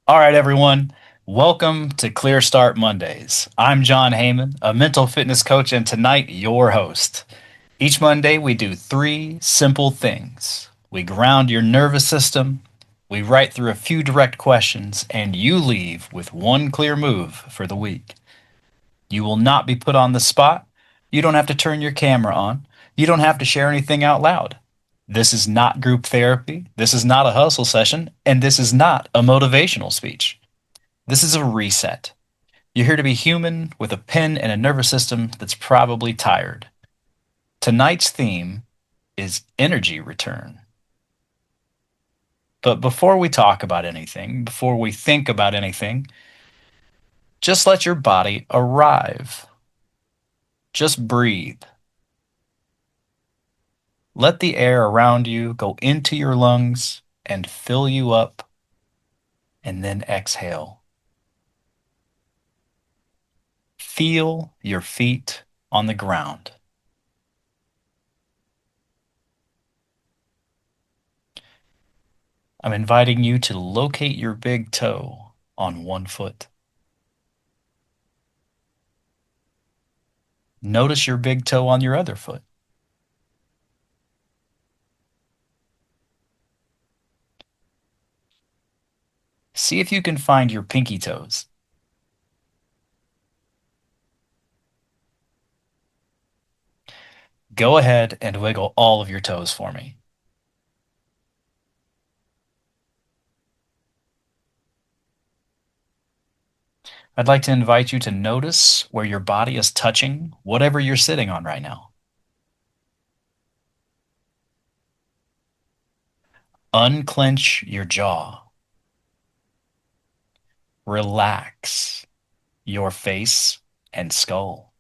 All right, everyone. Welcome to Clear Start Mondays. I'm John Heyman, a mental fitness coach, and tonight, your host. Each Monday, we do three simple things. We ground your nervous system, we write through a few direct questions, and you leave with one clear move for the week. You will not be put on the spot. You don't have to turn your camera on. You don't have to share anything out loud. This is not group therapy. This is not a hustle session. And this is not a motivational speech. This is a reset. You're here to be human with a pen and a nervous system that's probably tired. Tonight's theme is energy return. But before we talk about anything, before we think about anything, just let your body arrive. Just breathe. Let the air around you go into your lungs and fill you up, and then exhale. Feel your feet on the ground. I'm inviting you to locate your big toe on one foot. Notice your big toe on your other foot. See if you can find your pinky toes. Go ahead and wiggle all of your toes for me. I'd like to invite you to notice where your body is touching whatever you're sitting on right now. Unclench your jaw. Relax your face and skull.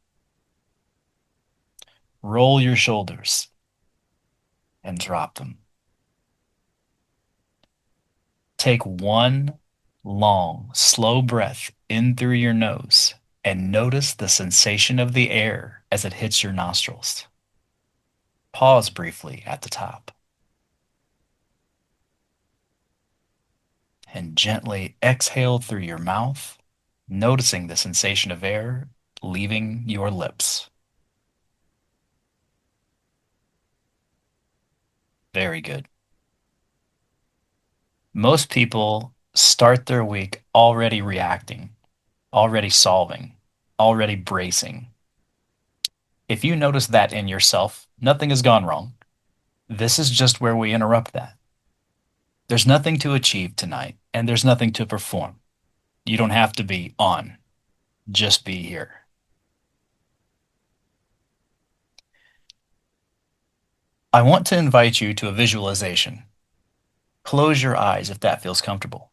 Roll your shoulders and drop them. Take one long, slow breath in through your nose and notice the sensation of the air as it hits your nostrils. Pause briefly at the top and gently exhale through your mouth, noticing the sensation of air leaving your lips. Very good. Most people start their week already reacting, already solving, already bracing. If you notice that in yourself, nothing has gone wrong. This is just where we interrupt that. There's nothing to achieve tonight, and there's nothing to perform. You don't have to be on, just be here. I want to invite you to a visualization. Close your eyes if that feels comfortable.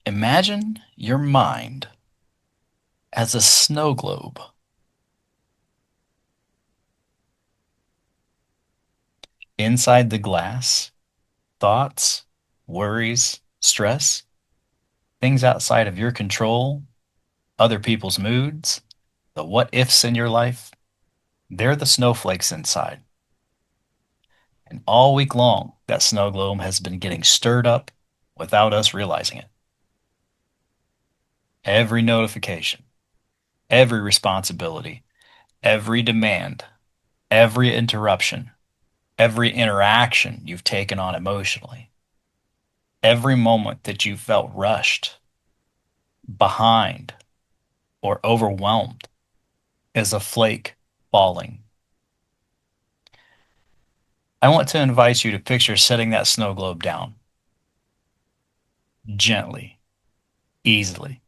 Imagine your mind as a snow globe. Inside the glass, thoughts, worries, stress, things outside of your control, other people's moods, the what ifs in your life, they're the snowflakes inside. And all week long, that snow globe has been getting stirred up without us realizing it. Every notification, every responsibility, every demand, every interruption, every interaction you've taken on emotionally, every moment that you felt rushed, behind, or overwhelmed is a flake falling. I want to invite you to picture setting that snow globe down gently, easily,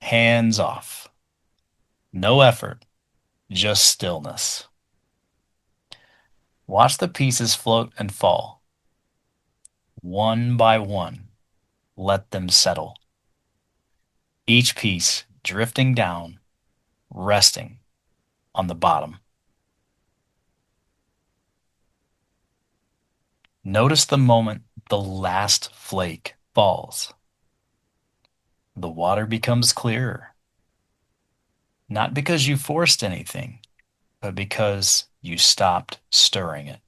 hands off, no effort, just stillness. Watch the pieces float and fall. One by one, let them settle. Each piece drifting down, resting on the bottom. Notice the moment the last flake falls. The water becomes clearer. Not because you forced anything, but because you stopped stirring it.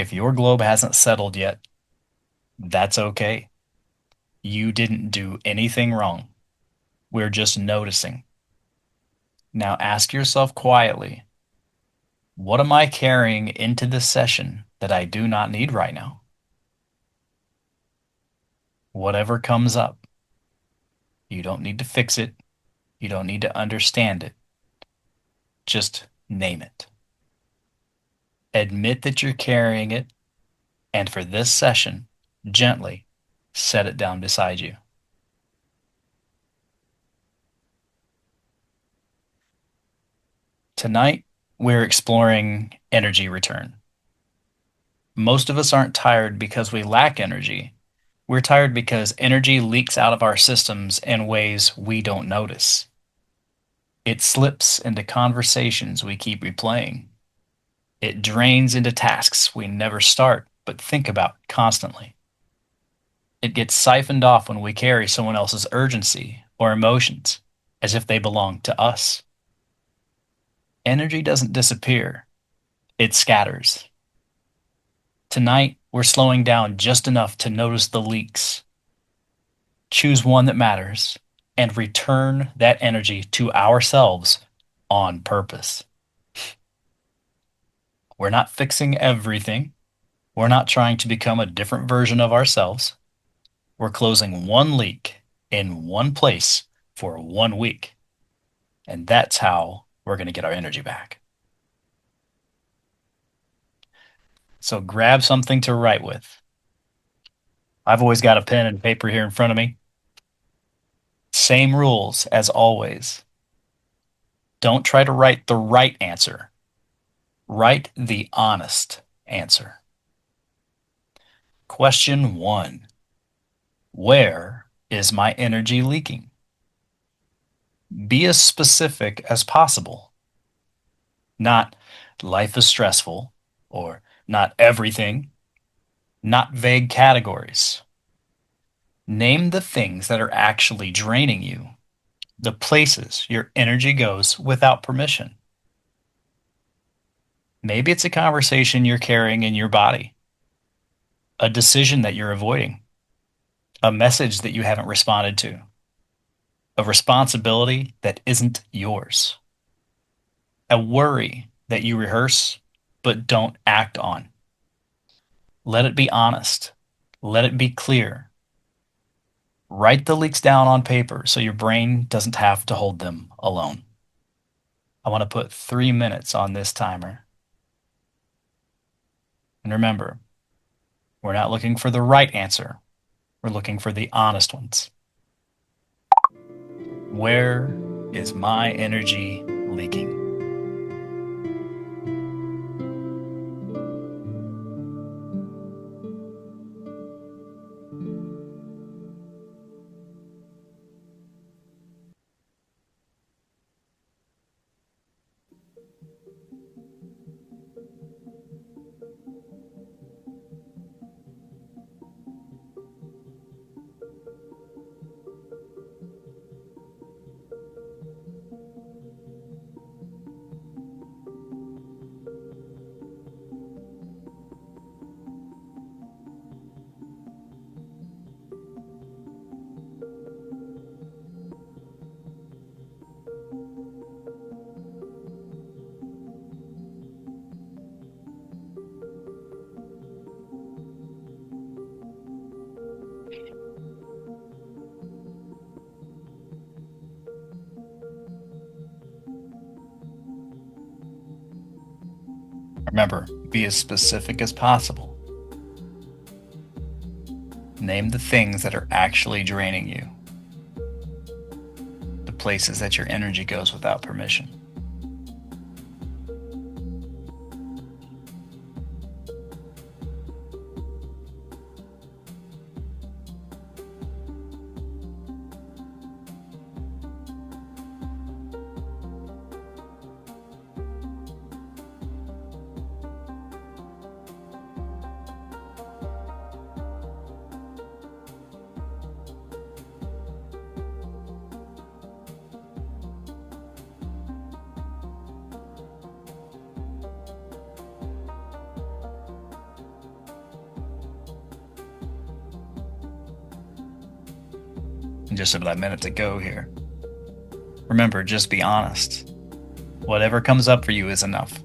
If your globe hasn't settled yet, that's okay. You didn't do anything wrong. We're just noticing. Now ask yourself quietly, what am I carrying into this session that I do not need right now? Whatever comes up, you don't need to fix it. You don't need to understand it. Just name it. Admit that you're carrying it, and for this session, gently set it down beside you. Tonight, we're exploring energy return. Most of us aren't tired because we lack energy. We're tired because energy leaks out of our systems in ways we don't notice. It slips into conversations we keep replaying. It drains into tasks we never start but think about constantly. It gets siphoned off when we carry someone else's urgency or emotions as if they belong to us. Energy doesn't disappear, it scatters. Tonight, we're slowing down just enough to notice the leaks, choose one that matters, and return that energy to ourselves on purpose. We're not fixing everything. We're not trying to become a different version of ourselves. We're closing one leak in one place for 1 week. And that's how we're going to get our energy back. So grab something to write with. I've always got a pen and paper here in front of me. Same rules as always. Don't try to write the right answer. Write the honest answer. Question 1. Where is my energy leaking? Be as specific as possible. Not life is stressful or not everything, not vague categories. Name the things that are actually draining you, the places your energy goes without permission. Maybe it's a conversation you're carrying in your body, a decision that you're avoiding, a message that you haven't responded to, a responsibility that isn't yours, a worry that you rehearse but don't act on. Let it be honest. Let it be clear. Write the leaks down on paper so your brain doesn't have to hold them alone. I want to put 3 minutes on this timer. And remember, we're not looking for the right answer. We're looking for the honest ones. Where is my energy leaking? Remember, be as specific as possible. Name the things that are actually draining you, the places that your energy goes without permission. Just about a minute to go here. Remember, just be honest. Whatever comes up for you is enough.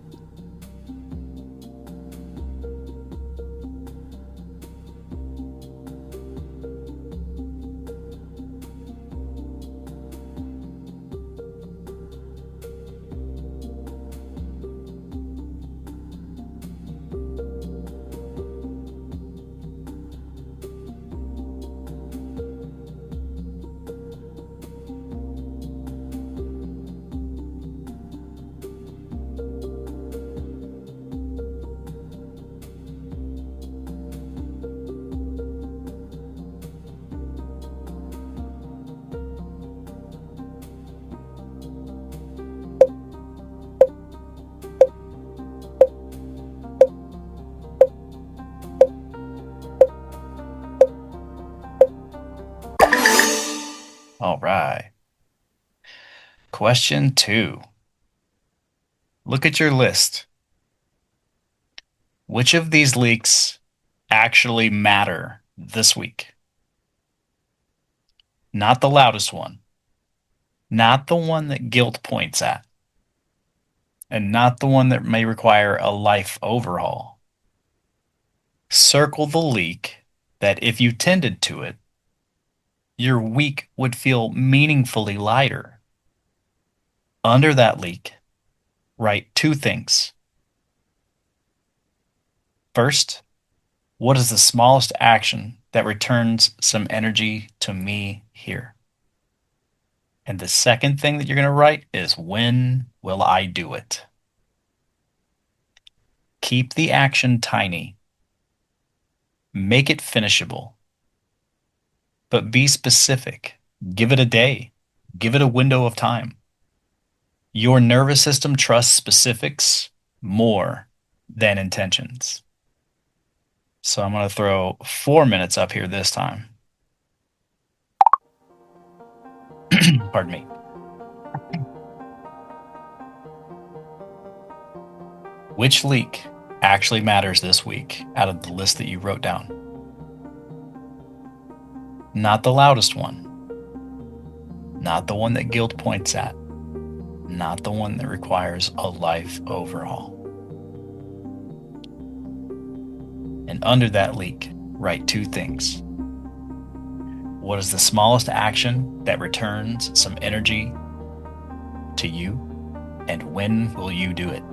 All right. Question 2. Look at your list. Which of these leaks actually matter this week? Not the loudest one, not the one that guilt points at, and not the one that may require a life overhaul. Circle the leak that if you tended to it, your week would feel meaningfully lighter. Under that leak, write 2 things. First, what is the smallest action that returns some energy to me here? And the second thing that you're going to write is, when will I do it? Keep the action tiny. Make it finishable. But be specific. Give it a day. Give it a window of time. Your nervous system trusts specifics more than intentions. So I'm going to throw 4 minutes up here this time. Pardon me. Which leak actually matters this week out of the list that you wrote down? Not the loudest one. Not the one that guilt points at. Not the one that requires a life overhaul. And under that leak, write 2 things. What is the smallest action that returns some energy to you? And when will you do it?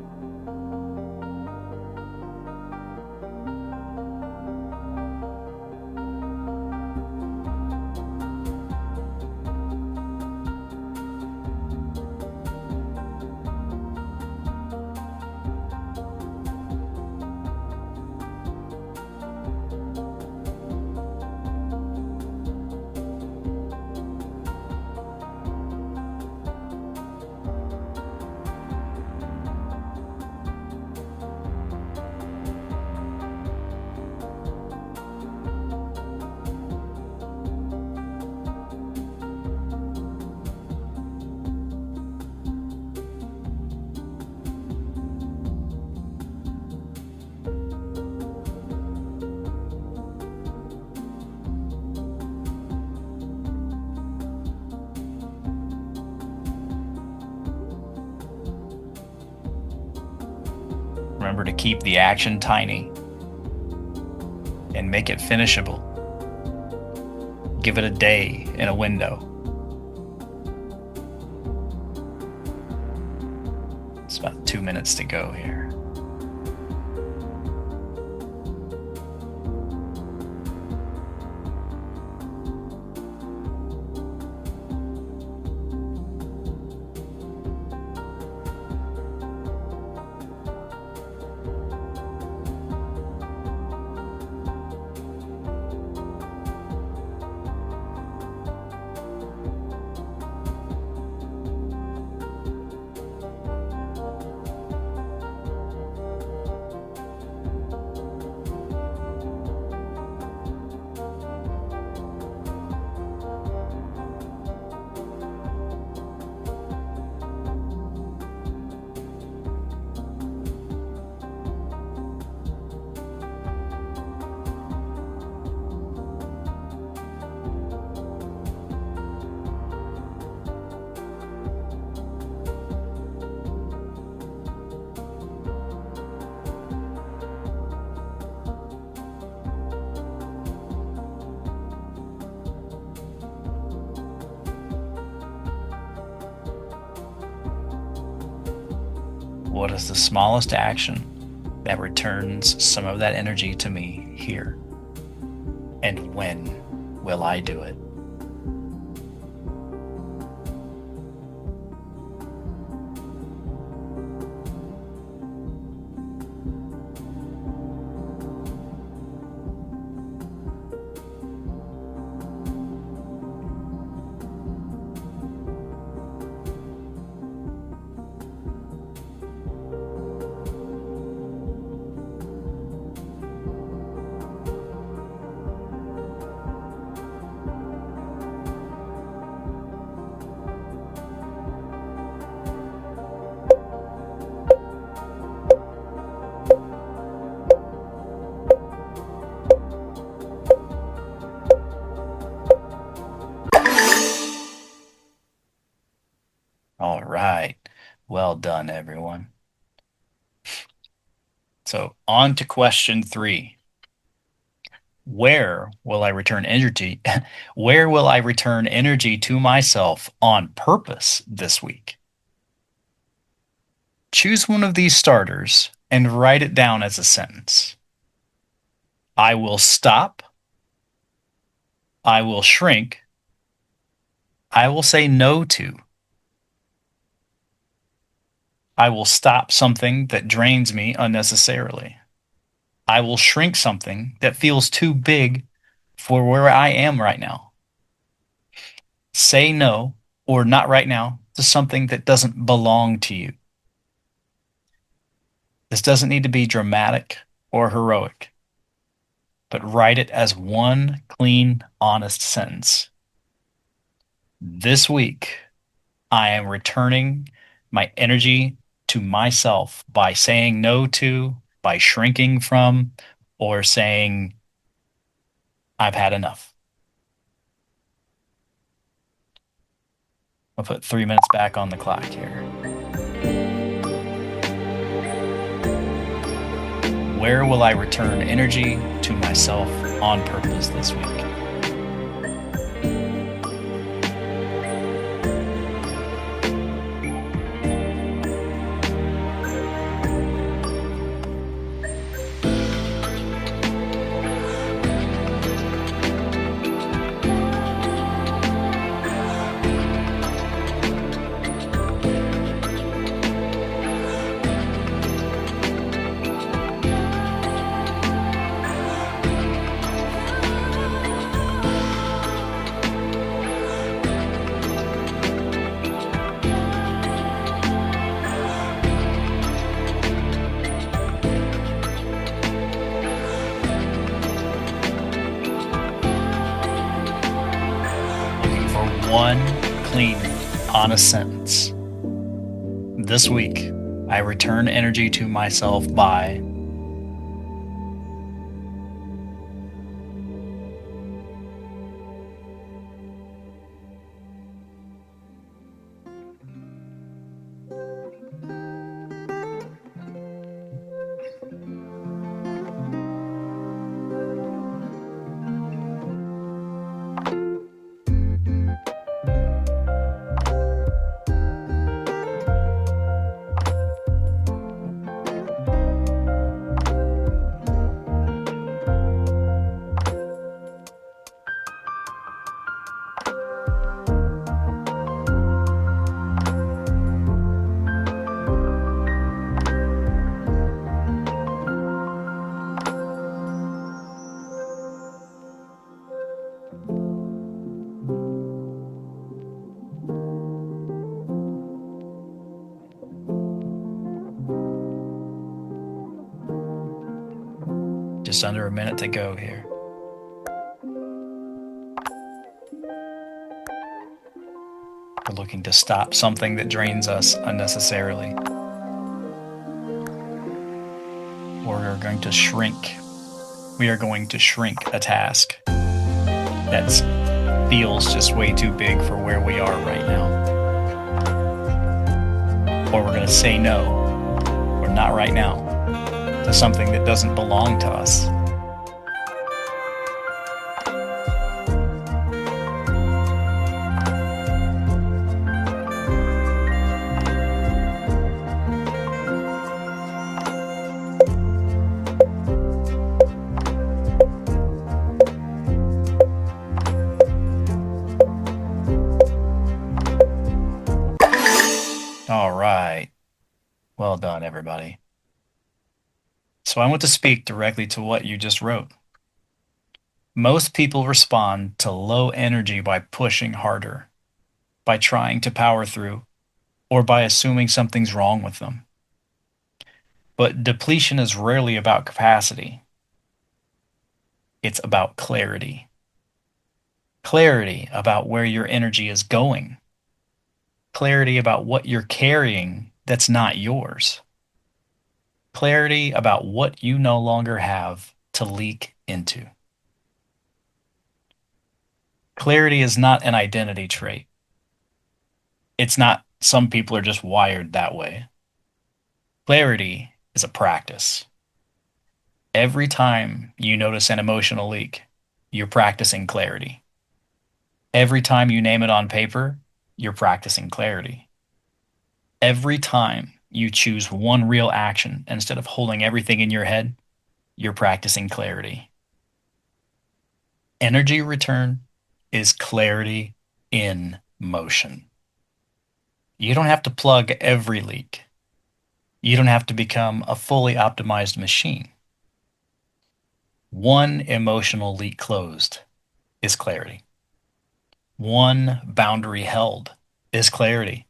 Remember to keep the action tiny and make it finishable. Give it a day and a window. It's about 2 minutes to go here. What is the smallest action that returns some of that energy to me here? And when will I do it? All right. Well done, everyone. So on to question 3. Where will I return energy? Where will I return energy to myself on purpose this week? Choose one of these starters and write it down as a sentence. I will stop. I will shrink. I will say no to. I will stop something that drains me unnecessarily. I will shrink something that feels too big for where I am right now. Say no or not right now to something that doesn't belong to you. This doesn't need to be dramatic or heroic, but write it as one clean, honest sentence. This week, I am returning my energy to myself by saying no to, by shrinking from, or saying, I've had enough. I'll put 3 minutes back on the clock here. Where will I return energy to myself on purpose this week? One clean, honest sentence. This week, I return energy to myself by just under a minute to go here. We're looking to stop something that drains us unnecessarily. We're going to shrink. We are going to shrink a task that feels just way too big for where we are right now. Or we're going to say no, or not right now, to something that doesn't belong to us. right. Well done, everybody. So I want to speak directly to what you just wrote. Most people respond to low energy by pushing harder, by trying to power through, or by assuming something's wrong with them. But depletion is rarely about capacity. It's about clarity. Clarity about where your energy is going. Clarity about what you're carrying that's not yours. Clarity about what you no longer have to leak into. Clarity is not an identity trait. It's not some people are just wired that way. Clarity is a practice. Every time you notice an emotional leak, you're practicing clarity. Every time you name it on paper, you're practicing clarity. Every time you choose one real action instead of holding everything in your head, you're practicing clarity. Energy return is clarity in motion. You don't have to plug every leak. You don't have to become a fully optimized machine. One emotional leak closed is clarity. One boundary held is clarity.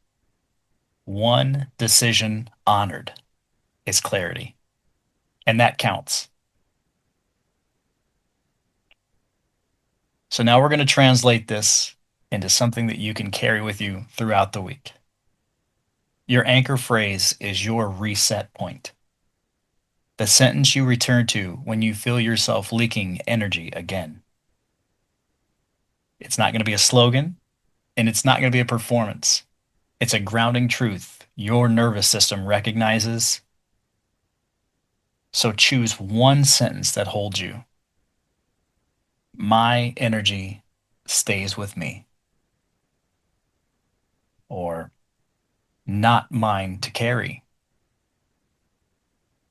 One decision honored is clarity. And that counts. So now we're going to translate this into something that you can carry with you throughout the week. Your anchor phrase is your reset point. The sentence you return to when you feel yourself leaking energy again. It's not going to be a slogan, and it's not going to be a performance. It's a grounding truth your nervous system recognizes. So choose one sentence that holds you. My energy stays with me. Or not mine to carry.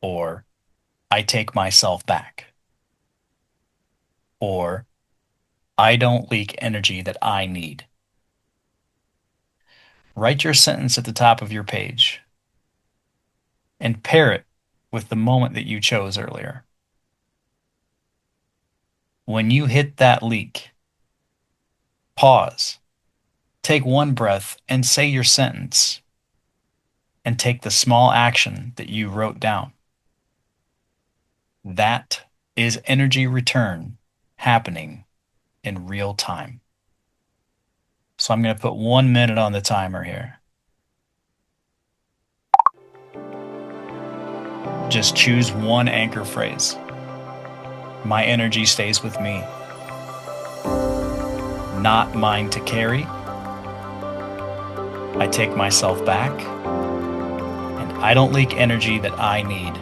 Or I take myself back. Or I don't leak energy that I need. Write your sentence at the top of your page and pair it with the moment that you chose earlier. When you hit that leak, pause, take one breath, and say your sentence, and take the small action that you wrote down. That is energy return happening in real time. So I'm going to put 1 minute on the timer here. Just choose one anchor phrase. My energy stays with me. Not mine to carry. I take myself back. And I don't leak energy that I need.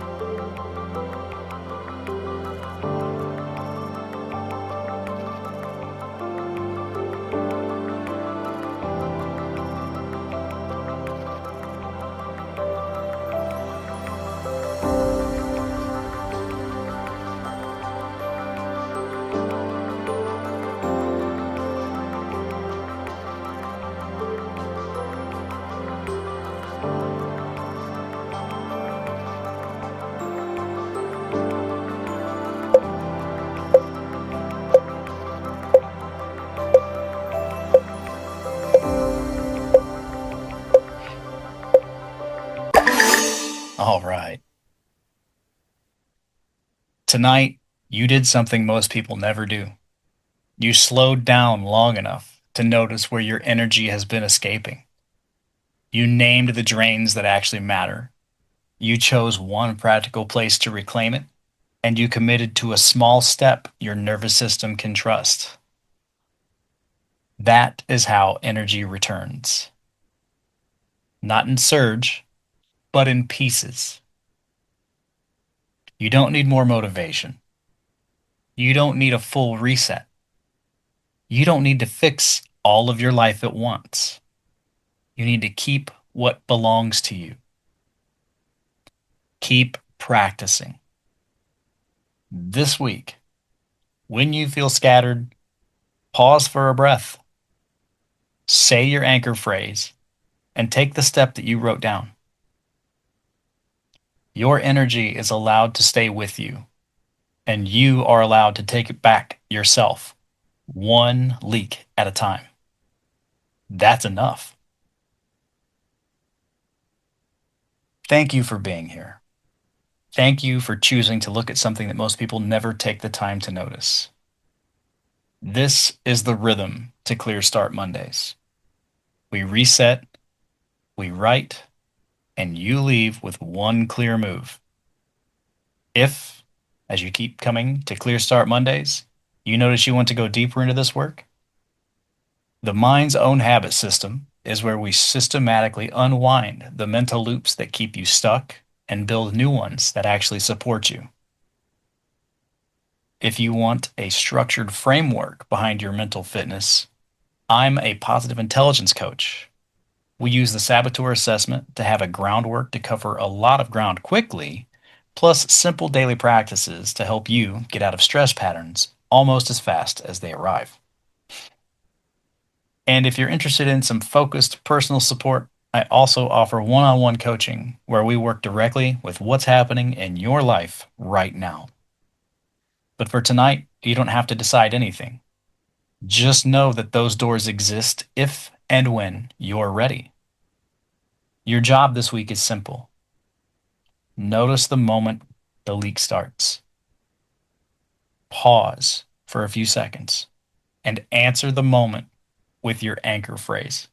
All right. Tonight, you did something most people never do. You slowed down long enough to notice where your energy has been escaping. You named the drains that actually matter. You chose one practical place to reclaim it, and you committed to a small step your nervous system can trust. That is how energy returns. Not in surge, but in pieces. You don't need more motivation. You don't need a full reset. You don't need to fix all of your life at once. You need to keep what belongs to you. Keep practicing. This week, when you feel scattered, pause for a breath. Say your anchor phrase and take the step that you wrote down. Your energy is allowed to stay with you, and you are allowed to take it back yourself, one leak at a time. That's enough. Thank you for being here. Thank you for choosing to look at something that most people never take the time to notice. This is the rhythm to Clear Start Mondays. We reset, we write, and you leave with one clear move. If, as you keep coming to Clear Start Mondays, you notice you want to go deeper into this work, the mind's own habit system is where we systematically unwind the mental loops that keep you stuck and build new ones that actually support you. If you want a structured framework behind your mental fitness, I'm a positive intelligence coach. We use the saboteur assessment to have a groundwork to cover a lot of ground quickly, plus simple daily practices to help you get out of stress patterns almost as fast as they arrive. And if you're interested in some focused personal support, I also offer one on one coaching where we work directly with what's happening in your life right now. But for tonight, you don't have to decide anything. Just know that those doors exist if and when you're ready. Your job this week is simple. Notice the moment the leak starts. Pause for a few seconds and answer the moment with your anchor phrase.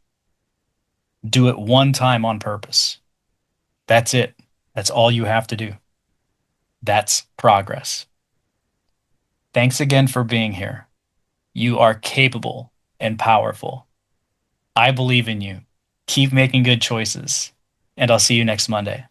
Do it one time on purpose. That's it. That's all you have to do. That's progress. Thanks again for being here. You are capable and powerful. I believe in you. Keep making good choices, and I'll see you next Monday.